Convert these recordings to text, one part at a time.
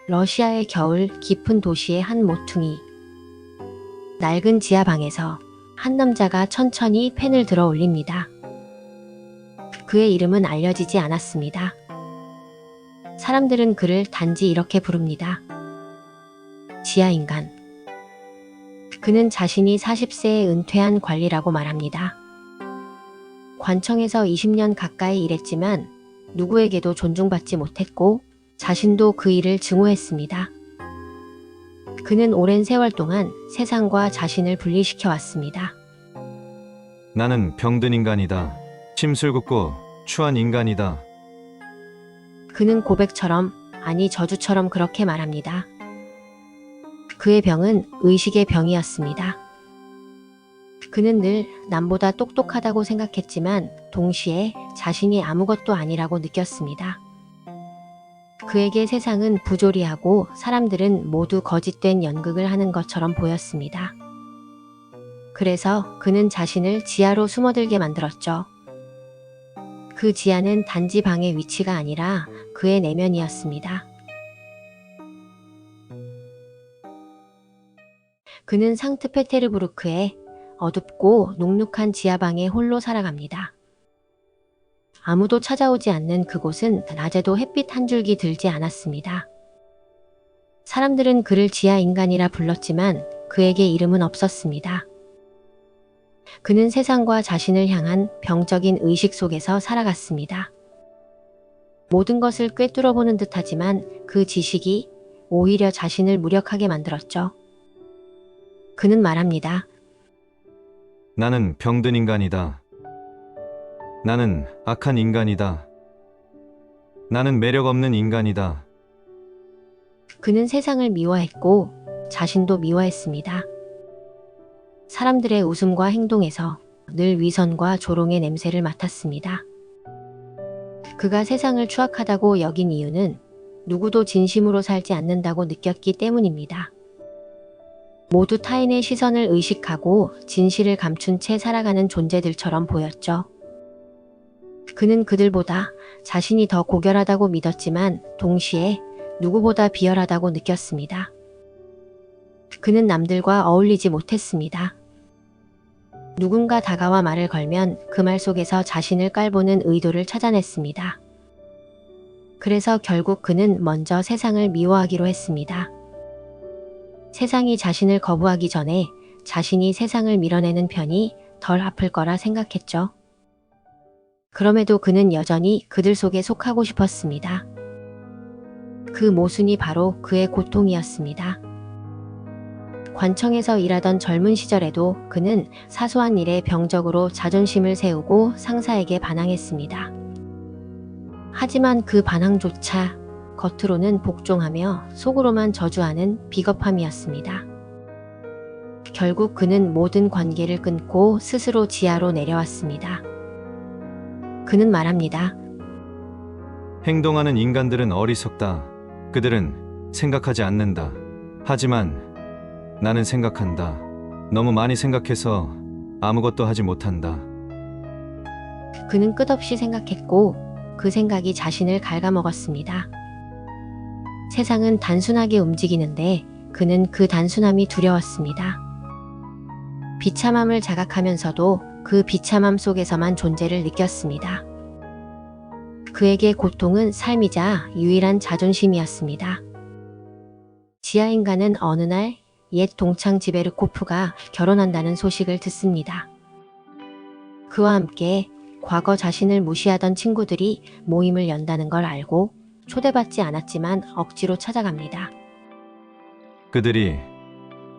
러시아의 겨울 깊은 도시의 한 모퉁이. 낡은 지하방에서 한 남자가 천천히 펜을 들어 올립니다. 그의 이름은 알려지지 않았습니다. 사람들은 그를 단지 이렇게 부릅니다. 지하인간. 그는 자신이 40세에 은퇴한 관리라고 말합니다. 관청에서 20년 가까이 일했지만 누구에게도 존중받지 못했고 자신도 그 일을 증오했습니다. 그는 오랜 세월 동안 세상과 자신을 분리시켜 왔습니다. 나는 병든 인간이다. 심술궂고 추한 인간이다. 그는 고백처럼, 아니 저주처럼 그렇게 말합니다. 그의 병은 의식의 병이었습니다. 그는 늘 남보다 똑똑하다고 생각했지만 동시에 자신이 아무것도 아니라고 느꼈습니다. 그에게 세상은 부조리하고 사람들은 모두 거짓된 연극을 하는 것처럼 보였습니다. 그래서 그는 자신을 지하로 숨어들게 만들었죠. 그 지하는 단지 방의 위치가 아니라 그의 내면이었습니다. 그는 상트페테르부르크의 어둡고 눅눅한 지하방에 홀로 살아갑니다. 아무도 찾아오지 않는 그곳은 낮에도 햇빛 한 줄기 들지 않았습니다. 사람들은 그를 지하인간이라 불렀지만 그에게 이름은 없었습니다. 그는 세상과 자신을 향한 병적인 의식 속에서 살아갔습니다. 모든 것을 꿰뚫어보는 듯하지만 그 지식이 오히려 자신을 무력하게 만들었죠. 그는 말합니다. 나는 병든 인간이다. 나는 악한 인간이다. 나는 매력 없는 인간이다. 그는 세상을 미워했고 자신도 미워했습니다. 사람들의 웃음과 행동에서 늘 위선과 조롱의 냄새를 맡았습니다. 그가 세상을 추악하다고 여긴 이유는 누구도 진심으로 살지 않는다고 느꼈기 때문입니다. 모두 타인의 시선을 의식하고 진실을 감춘 채 살아가는 존재들처럼 보였죠. 그는 그들보다 자신이 더 고결하다고 믿었지만 동시에 누구보다 비열하다고 느꼈습니다. 그는 남들과 어울리지 못했습니다. 누군가 다가와 말을 걸면 그 말 속에서 자신을 깔보는 의도를 찾아냈습니다. 그래서 결국 그는 먼저 세상을 미워하기로 했습니다. 세상이 자신을 거부하기 전에 자신이 세상을 밀어내는 편이 덜 아플 거라 생각했죠. 그럼에도 그는 여전히 그들 속에 속하고 싶었습니다. 그 모순이 바로 그의 고통이었습니다. 관청에서 일하던 젊은 시절에도 그는 사소한 일에 병적으로 자존심을 세우고 상사에게 반항했습니다. 하지만 그 반항조차 겉으로는 복종하며 속으로만 저주하는 비겁함이었습니다. 결국 그는 모든 관계를 끊고 스스로 지하로 내려왔습니다. 그는 말합니다. 행동하는 인간들은 어리석다. 그들은 생각하지 않는다. 하지만 나는 생각한다. 너무 많이 생각해서 아무것도 하지 못한다. 그는 끝없이 생각했고 그 생각이 자신을 갉아먹었습니다. 세상은 단순하게 움직이는데 그는 그 단순함이 두려웠습니다. 비참함을 자각하면서도 그 비참함 속에서만 존재를 느꼈습니다. 그에게 고통은 삶이자 유일한 자존심이었습니다. 지하인간은 어느 날 옛 동창 지베르코프가 결혼한다는 소식을 듣습니다. 그와 함께 과거 자신을 무시하던 친구들이 모임을 연다는 걸 알고 초대받지 않았지만 억지로 찾아갑니다. 그들이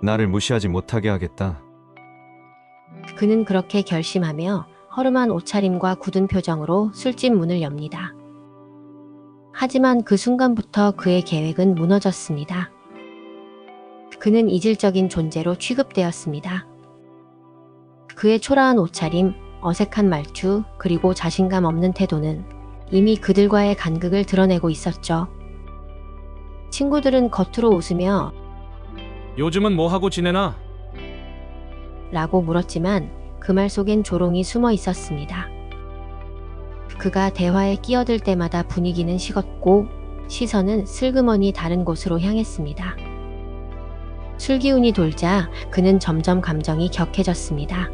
나를 무시하지 못하게 하겠다. 그는 그렇게 결심하며 허름한 옷차림과 굳은 표정으로 술집 문을 엽니다. 하지만 그 순간부터 그의 계획은 무너졌습니다. 그는 이질적인 존재로 취급되었습니다. 그의 초라한 옷차림, 어색한 말투, 그리고 자신감 없는 태도는 이미 그들과의 간극을 드러내고 있었죠. 친구들은 겉으로 웃으며 요즘은 뭐 하고 지내나? 라고 물었지만 그 말 속엔 조롱이 숨어 있었습니다. 그가 대화에 끼어들 때마다 분위기는 식었고 시선은 슬그머니 다른 곳으로 향했습니다. 술기운이 돌자 그는 점점 감정이 격해졌습니다.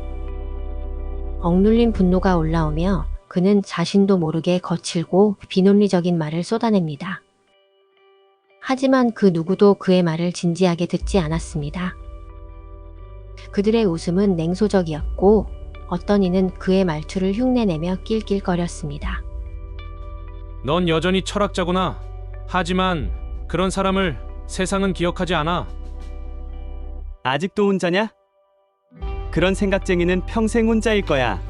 억눌린 분노가 올라오며 그는 자신도 모르게 거칠고 비논리적인 말을 쏟아냅니다. 하지만 그 누구도 그의 말을 진지하게 듣지 않았습니다. 그들의 웃음은 냉소적이었고 어떤 이는 그의 말투를 흉내내며 낄낄거렸습니다. 넌 여전히 철학자구나. 하지만 그런 사람을 세상은 기억하지 않아. 아직도 혼자냐? 그런 생각쟁이는 평생 혼자일 거야.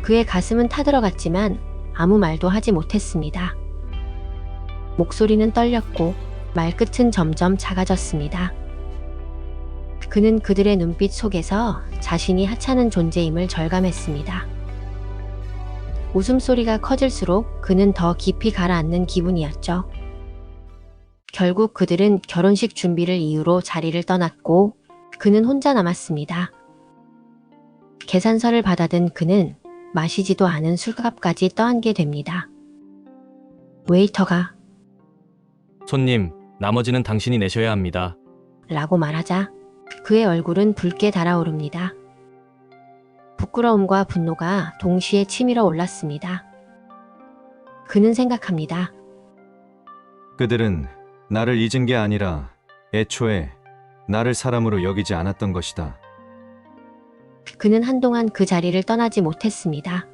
그의 가슴은 타들어갔지만 아무 말도 하지 못했습니다. 목소리는 떨렸고 말끝은 점점 작아졌습니다. 그는 그들의 눈빛 속에서 자신이 하찮은 존재임을 절감했습니다. 웃음소리가 커질수록 그는 더 깊이 가라앉는 기분이었죠. 결국 그들은 결혼식 준비를 이유로 자리를 떠났고 그는 혼자 남았습니다. 계산서를 받아든 그는 마시지도 않은 술값까지 떠안게 됩니다. 웨이터가 손님, 나머지는 당신이 내셔야 합니다. 라고 말하자 그의 얼굴은 붉게 달아오릅니다. 부끄러움과 분노가 동시에 치밀어 올랐습니다. 그는 생각합니다. 그들은 나를 잊은 게 아니라 애초에 나를 사람으로 여기지 않았던 것이다. 그는 한동안 그 자리를 떠나지 못했습니다.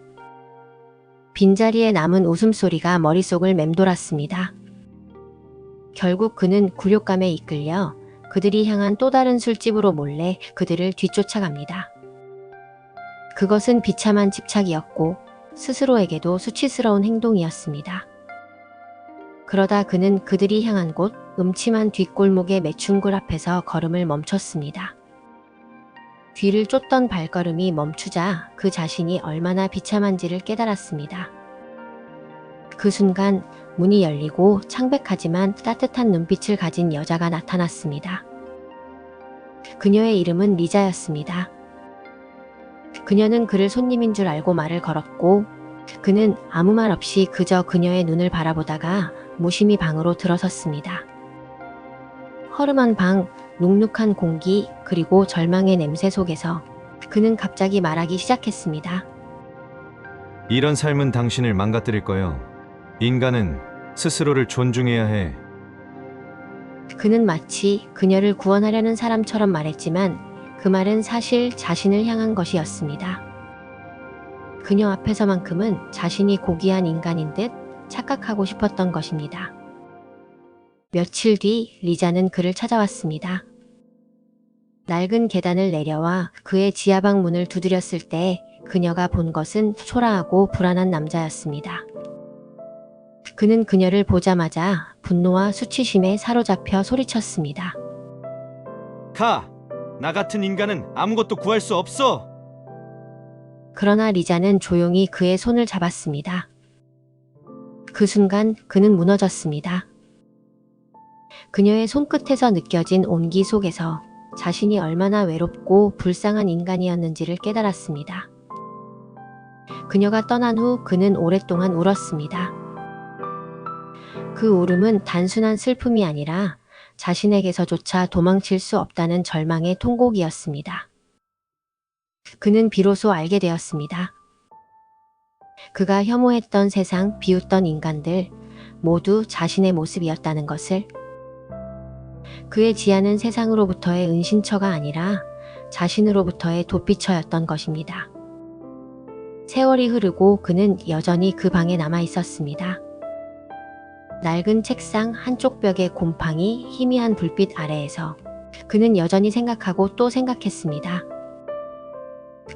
빈자리에 남은 웃음소리가 머릿속을 맴돌았습니다. 결국 그는 굴욕감에 이끌려 그들이 향한 또 다른 술집으로 몰래 그들을 뒤쫓아갑니다. 그것은 비참한 집착이었고 스스로에게도 수치스러운 행동이었습니다. 그러다 그는 그들이 향한 곳 음침한 뒷골목의 매춘굴 앞에서 걸음을 멈췄습니다. 뒤를 쫓던 발걸음이 멈추자 그 자신이 얼마나 비참한지를 깨달았습니다. 그 순간 문이 열리고 창백하지만 따뜻한 눈빛을 가진 여자가 나타났습니다. 그녀의 이름은 리자였습니다. 그녀는 그를 손님인 줄 알고 말을 걸었고 그는 아무 말 없이 그저 그녀의 눈을 바라보다가 무심히 방으로 들어섰습니다. 허름한 방, 눅눅한 공기, 그리고 절망의 냄새 속에서 그는 갑자기 말하기 시작했습니다. 이런 삶은 당신을 망가뜨릴 거요. 인간은 스스로를 존중해야 해. 그는 마치 그녀를 구원하려는 사람처럼 말했지만 그 말은 사실 자신을 향한 것이었습니다. 그녀 앞에서만큼은 자신이 고귀한 인간인 듯 착각하고 싶었던 것입니다. 며칠 뒤 리자는 그를 찾아왔습니다. 낡은 계단을 내려와 그의 지하방 문을 두드렸을 때 그녀가 본 것은 초라하고 불안한 남자였습니다. 그는 그녀를 보자마자 분노와 수치심에 사로잡혀 소리쳤습니다. 가! 나 같은 인간은 아무것도 구할 수 없어! 그러나 리자는 조용히 그의 손을 잡았습니다. 그 순간 그는 무너졌습니다. 그녀의 손끝에서 느껴진 온기 속에서 자신이 얼마나 외롭고 불쌍한 인간이었는지를 깨달았습니다. 그녀가 떠난 후 그는 오랫동안 울었습니다. 그 울음은 단순한 슬픔이 아니라 자신에게서조차 도망칠 수 없다는 절망의 통곡이었습니다. 그는 비로소 알게 되었습니다. 그가 혐오했던 세상, 비웃던 인간들 모두 자신의 모습이었다는 것을. 그의 지하는 세상으로부터의 은신처가 아니라 자신으로부터의 도피처였던 것입니다. 세월이 흐르고 그는 여전히 그 방에 남아 있었습니다. 낡은 책상 한쪽 벽의 곰팡이 희미한 불빛 아래에서 그는 여전히 생각하고 또 생각했습니다.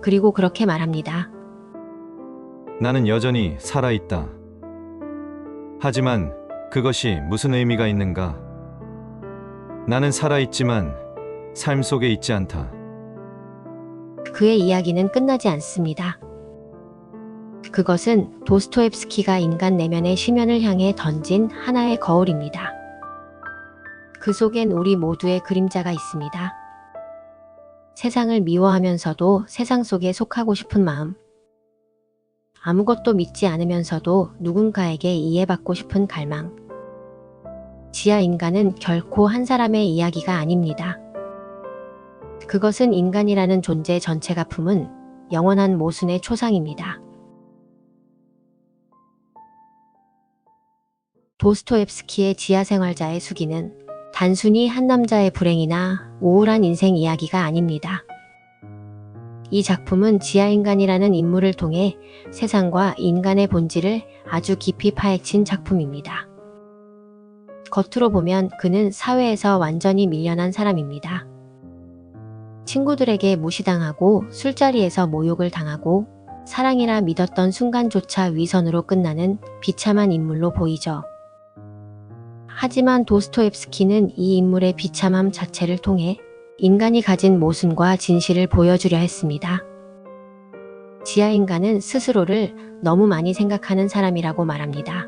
그리고 그렇게 말합니다. 나는 여전히 살아있다. 하지만 그것이 무슨 의미가 있는가? 나는 살아있지만 삶 속에 있지 않다. 그의 이야기는 끝나지 않습니다. 그것은 도스토옙스키가 인간 내면의 심연을 향해 던진 하나의 거울입니다. 그 속엔 우리 모두의 그림자가 있습니다. 세상을 미워하면서도 세상 속에 속하고 싶은 마음. 아무것도 믿지 않으면서도 누군가에게 이해받고 싶은 갈망. 지하 인간은 결코 한 사람의 이야기가 아닙니다. 그것은 인간이라는 존재 전체가 품은 영원한 모순의 초상입니다. 도스토옙스키의 지하생활자의 수기는 단순히 한 남자의 불행이나 우울한 인생 이야기가 아닙니다. 이 작품은 지하인간이라는 인물을 통해 세상과 인간의 본질을 아주 깊이 파헤친 작품입니다. 겉으로 보면 그는 사회에서 완전히 밀려난 사람입니다. 친구들에게 무시당하고 술자리에서 모욕을 당하고 사랑이라 믿었던 순간조차 위선으로 끝나는 비참한 인물로 보이죠. 하지만 도스토옙스키는 이 인물의 비참함 자체를 통해 인간이 가진 모순과 진실을 보여주려 했습니다. 지하인간은 스스로를 너무 많이 생각하는 사람이라고 말합니다.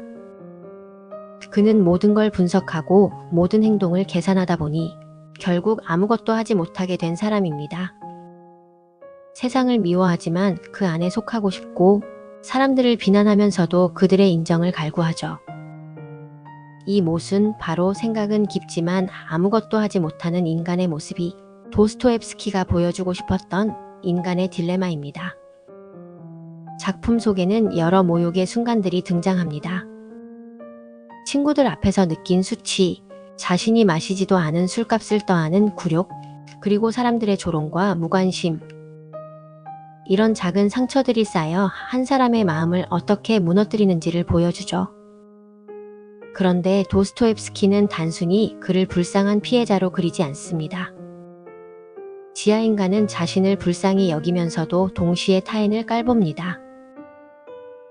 그는 모든 걸 분석하고 모든 행동을 계산하다 보니 결국 아무것도 하지 못하게 된 사람입니다. 세상을 미워하지만 그 안에 속하고 싶고 사람들을 비난하면서도 그들의 인정을 갈구하죠. 이 모순, 바로 생각은 깊지만 아무것도 하지 못하는 인간의 모습이 도스토옙스키가 보여주고 싶었던 인간의 딜레마입니다. 작품 속에는 여러 모욕의 순간들이 등장합니다. 친구들 앞에서 느낀 수치, 자신이 마시지도 않은 술값을 떠안은 굴욕, 그리고 사람들의 조롱과 무관심. 이런 작은 상처들이 쌓여 한 사람의 마음을 어떻게 무너뜨리는지를 보여주죠. 그런데 도스토옙스키는 단순히 그를 불쌍한 피해자로 그리지 않습니다. 지하인간은 자신을 불쌍히 여기면서도 동시에 타인을 깔봅니다.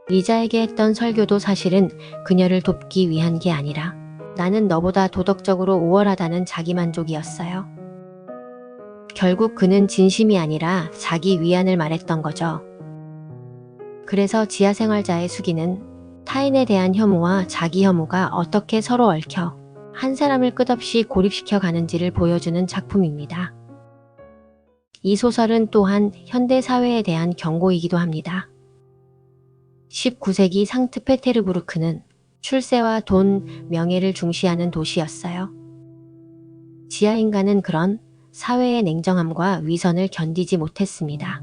리자에게 했던 설교도 사실은 그녀를 돕기 위한 게 아니라 나는 너보다 도덕적으로 우월하다는 자기만족이었어요. 결국 그는 진심이 아니라 자기 위안을 말했던 거죠. 그래서 지하생활자의 수기는 타인에 대한 혐오와 자기 혐오가 어떻게 서로 얽혀 한 사람을 끝없이 고립시켜 가는지를 보여주는 작품입니다. 이 소설은 또한 현대 사회에 대한 경고이기도 합니다. 19세기 상트페테르부르크는 출세와 돈, 명예를 중시하는 도시였어요. 지하인간은 그런 사회의 냉정함과 위선을 견디지 못했습니다.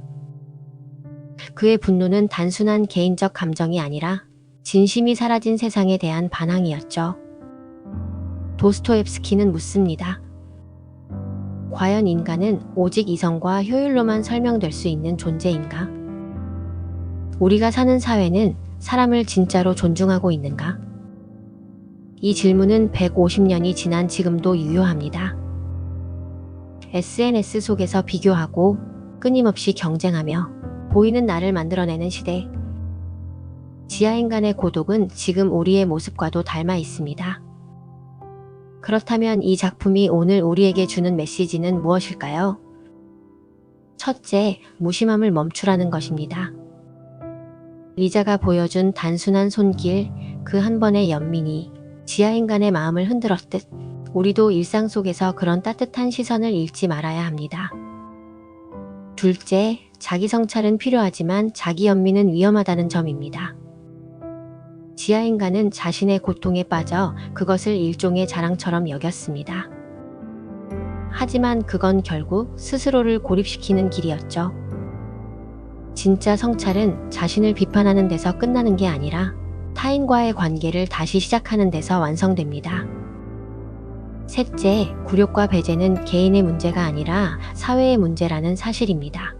그의 분노는 단순한 개인적 감정이 아니라 진심이 사라진 세상에 대한 반항이었죠. 도스토옙스키는 묻습니다. 과연 인간은 오직 이성과 효율로만 설명될 수 있는 존재인가? 우리가 사는 사회는 사람을 진짜로 존중하고 있는가? 이 질문은 150년이 지난 지금도 유효합니다. SNS 속에서 비교하고 끊임없이 경쟁하며 보이는 나를 만들어내는 시대. 지하인간의 고독은 지금 우리의 모습과도 닮아 있습니다. 그렇다면 이 작품이 오늘 우리에게 주는 메시지는 무엇일까요? 첫째, 무심함을 멈추라는 것입니다. 리자가 보여준 단순한 손길, 그 한 번의 연민이 지하인간의 마음을 흔들었듯 우리도 일상 속에서 그런 따뜻한 시선을 잃지 말아야 합니다. 둘째, 자기 성찰은 필요하지만 자기 연민은 위험하다는 점입니다. 지하인간은 자신의 고통에 빠져 그것을 일종의 자랑처럼 여겼습니다. 하지만 그건 결국 스스로를 고립시키는 길이었죠. 진짜 성찰은 자신을 비판하는 데서 끝나는 게 아니라 타인과의 관계를 다시 시작하는 데서 완성됩니다. 셋째, 굴욕과 배제는 개인의 문제가 아니라 사회의 문제라는 사실입니다.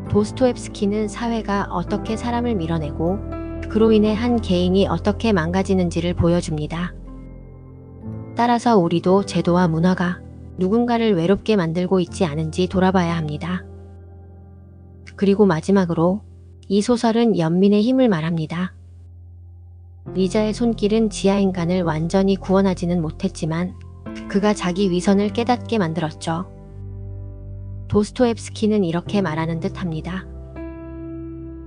도스토옙스키는 사회가 어떻게 사람을 밀어내고 그로 인해 한 개인이 어떻게 망가지는지를 보여줍니다. 따라서 우리도 제도와 문화가 누군가를 외롭게 만들고 있지 않은지 돌아봐야 합니다. 그리고 마지막으로 이 소설은 연민의 힘을 말합니다. 리자의 손길은 지하인간을 완전히 구원하지는 못했지만 그가 자기 위선을 깨닫게 만들었죠. 도스토옙스키는 이렇게 말하는 듯 합니다.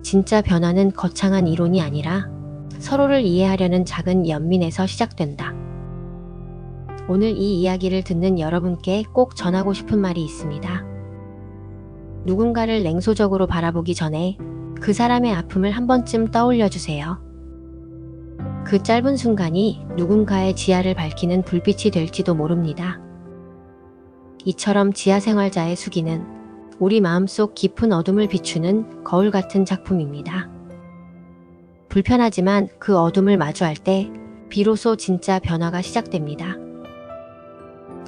진짜 변화는 거창한 이론이 아니라 서로를 이해하려는 작은 연민에서 시작된다. 오늘 이 이야기를 듣는 여러분께 꼭 전하고 싶은 말이 있습니다. 누군가를 냉소적으로 바라보기 전에 그 사람의 아픔을 한 번쯤 떠올려 주세요. 그 짧은 순간이 누군가의 지하를 밝히는 불빛이 될지도 모릅니다. 이처럼 지하 생활자의 수기는 우리 마음속 깊은 어둠을 비추는 거울 같은 작품입니다. 불편하지만 그 어둠을 마주할 때 비로소 진짜 변화가 시작됩니다.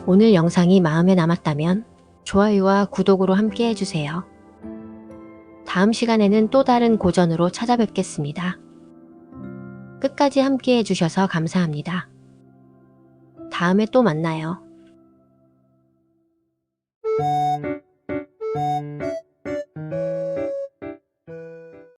오늘 영상이 마음에 남았다면 좋아요와 구독으로 함께 해주세요. 다음 시간에는 또 다른 고전으로 찾아뵙겠습니다. 끝까지 함께 해주셔서 감사합니다. 다음에 또 만나요.